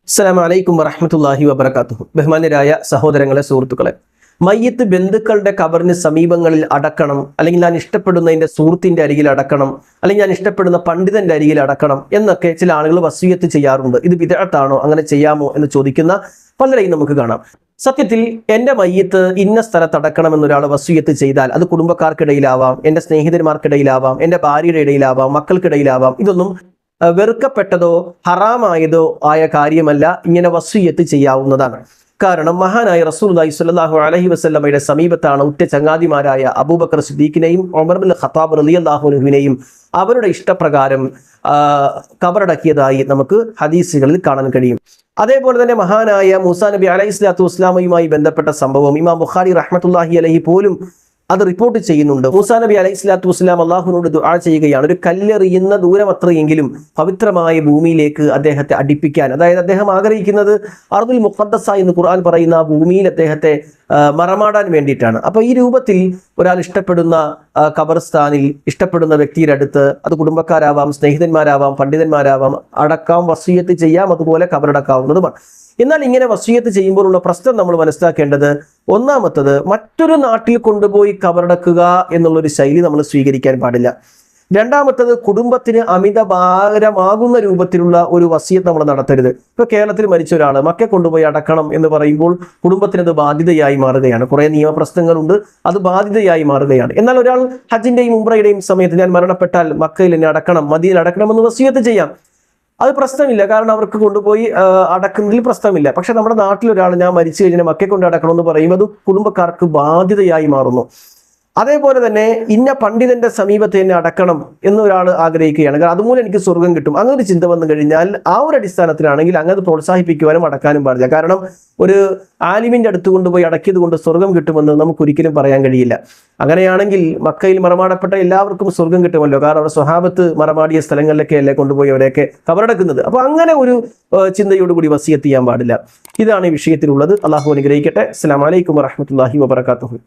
അസ്സലാമു അലൈക്കും വറഹ്മത്തുള്ളാഹി വബറകാതുഹു. ബഹുമാന്യരായ സഹോദരങ്ങളെ, സുഹൃത്തുക്കളെ, മയ്യത്ത് ബന്ധുക്കളുടെ ഖബറിന് സമീപങ്ങളിൽ അടക്കണം, അല്ലെങ്കിൽ ഞാൻ ഇഷ്ടപ്പെടുന്ന എൻ്റെ സുഹൃത്തിൻ്റെ അരികിൽ അടക്കണം, അല്ലെങ്കിൽ ഞാൻ ഇഷ്ടപ്പെടുന്ന പണ്ഡിതൻ്റെ അരികിൽ അടക്കണം എന്നൊക്കെ ചില ആളുകൾ വസിയത്ത് ചെയ്യാറുണ്ട്. ഇത് ബിദ്അത്താണോ, അങ്ങനെ ചെയ്യാമോ എന്ന് ചോദിക്കുന്ന പലരെയും നമുക്ക് കാണാം. സത്യത്തിൽ എൻ്റെ മയ്യത്ത് ഇന്ന സ്ഥലത്ത് അടക്കണമെന്നൊരാൾ വസിയത്ത് ചെയ്താൽ അത് കുടുംബക്കാർക്കിടയിലാവാം, എൻ്റെ സ്നേഹിതന്മാർക്കിടയിലാവാം, എൻ്റെ ഭാര്യയുടെ ഇടയിലാവാം, മക്കൾക്കിടയിലാവാം. ഇതൊന്നും വെറുക്കപ്പെട്ടതോ ഹറാമായതോ ആയ കാര്യമല്ല. ഇങ്ങനെ വസിയത്ത് ചെയ്യാവുന്നതാണ്. കാരണം മഹാനായ റസൂലുള്ളാഹി സ്വല്ലല്ലാഹു അലൈഹി വസല്ലമയുടെ സമീപത്താണ് ഉറ്റ ചങ്ങാതിമാരായ അബൂബക്കർ സിദ്ദീഖിനെയും ഉമർ ഇബ്നുൽ ഖത്താബ് റളിയല്ലാഹു അൻഹുവിനെയും അവരുടെ ഇഷ്ടപ്രകാരം കബറടക്കിയതായി നമുക്ക് ഹദീസുകളിൽ കാണാൻ കഴിയും. അതേപോലെ തന്നെ മഹാനായ മൂസാ നബി അലൈഹി സ്വലാത്തു വസ്സലാമയുമായി ബന്ധപ്പെട്ട സംഭവം ഇമാം ബുഖാരി റഹ്മത്തുള്ളാഹി അലൈഹി പോലും അത് റിപ്പോർട്ട് ചെയ്യുന്നുണ്ട്. മൂസാ നബി അലൈഹി സ്വലാത്തു വസ്സലാം അള്ളാഹുവിനോട് ദുആ ചെയ്യുകയാണ്, ഒരു കല്ലെറിയുന്ന ദൂരം അത്രയെങ്കിലും പവിത്രമായ ഭൂമിയിലേക്ക് അദ്ദേഹത്തെ അടുപ്പിക്കാൻ. അതായത് അദ്ദേഹം ആഗ്രഹിക്കുന്നത് അർദുൽ മുഖദ്ദസ എന്ന് ഖുർആൻ പറയുന്ന ആ ഭൂമിയിൽ അദ്ദേഹത്തെ മറമാടാൻ വേണ്ടിയിട്ടാണ്. അപ്പൊ ഈ രൂപത്തിൽ ഒരാൾ ഇഷ്ടപ്പെടുന്ന ഖബർസ്ഥാനിൽ ഇഷ്ടപ്പെടുന്ന വ്യക്തിയുടെ അടുത്ത്, അത് കുടുംബക്കാരാവാം, സ്നേഹിതന്മാരാവാം, പണ്ഡിതന്മാരാവാം, അടക്കാം, വസിയത്ത് ചെയ്യാം, അതുപോലെ ഖബറടക്കാവുന്നതുമാണ്. എന്നാൽ ഇങ്ങനെ വസിയത്ത് ചെയ്യുമ്പോഴുള്ള പ്രശ്നം നമ്മൾ മനസ്സിലാക്കേണ്ടത്, ഒന്നാമത്തത് മറ്റൊരു നാട്ടിൽ കൊണ്ടുപോയി കബറടക്കുക എന്നുള്ളൊരു ശൈലി നമ്മൾ സ്വീകരിക്കാൻ പാടില്ല. രണ്ടാമത്തത് കുടുംബത്തിന് അമിത ഭാരമാകുന്ന രൂപത്തിലുള്ള ഒരു വസിയത്ത് നമ്മൾ നടത്തരുത്. ഇപ്പൊ കേരളത്തിൽ മരിച്ച ഒരാൾ മക്കെ കൊണ്ടുപോയി അടക്കണം എന്ന് പറയുമ്പോൾ കുടുംബത്തിനത് ബാധ്യതയായി മാറുകയാണ്. കുറെ നിയമപ്രശ്നങ്ങളുണ്ട്, അത് ബാധ്യതയായി മാറുകയാണ്. എന്നാൽ ഒരാൾ ഹജ്ജിന്റെയും ഉംറയുടെയും സമയത്ത് ഞാൻ മരണപ്പെട്ടാൽ മക്കയിൽ എന്നെ അടക്കണം, മദീനയിൽ അടക്കണം എന്ന് വസിയത്ത് ചെയ്യാം, അത് പ്രശ്നമില്ല. കാരണം അവർക്ക് കൊണ്ടുപോയി അടക്കുന്നതിൽ പ്രശ്നമില്ല. പക്ഷെ നമ്മുടെ നാട്ടിലൊരാൾ ഞാൻ മരിച്ചു കഴിഞ്ഞാൽ മക്കെ കൊണ്ട് അടക്കണമെന്ന് പറയുമ്പോൾ അത് കുടുംബക്കാർക്ക് ബാധ്യതയായി മാറുന്നു. അതേപോലെ തന്നെ ഇന്ന പണ്ഡിതന്റെ സമീപത്ത് തന്നെ അടക്കണം എന്നൊരാൾ ആഗ്രഹിക്കുകയാണ്, കാരണം അതുമൂലം എനിക്ക് സ്വർഗം കിട്ടും, അങ്ങനെ ഒരു ചിന്ത വന്നു കഴിഞ്ഞാൽ ആ ഒരു അടിസ്ഥാനത്തിലാണെങ്കിൽ അങ്ങനെ പ്രോത്സാഹിപ്പിക്കുവാനും അടക്കാനും പാടില്ല. കാരണം ഒരു ആലിമിന്റെ അടുത്ത് കൊണ്ടുപോയി അടക്കിയത് കൊണ്ട് സ്വർഗം കിട്ടുമെന്ന് നമുക്ക് ഒരിക്കലും പറയാൻ കഴിയില്ല. അങ്ങനെയാണെങ്കിൽ മക്കയിൽ മറമാടപ്പെട്ട എല്ലാവർക്കും സ്വർഗം കിട്ടുമല്ലോ, കാരണം അവിടെ സ്വഹാബത്ത് മറമാടിയ സ്ഥലങ്ങളിലൊക്കെ അല്ലേ കൊണ്ടുപോയി അവരെയൊക്കെ കബറടക്കുന്നത്. അപ്പൊ അങ്ങനെ ഒരു ചിന്തയോടുകൂടി വസിയത്ത് ചെയ്യാൻ പാടില്ല. ഇതാണ് ഈ വിഷയത്തിലുള്ളത്. അള്ളാഹു അനുഗ്രഹിക്കട്ടെ. അസ്സലാമു അലൈക്കും വറഹ്മത്തുള്ളാഹി വബറകാതുഹു.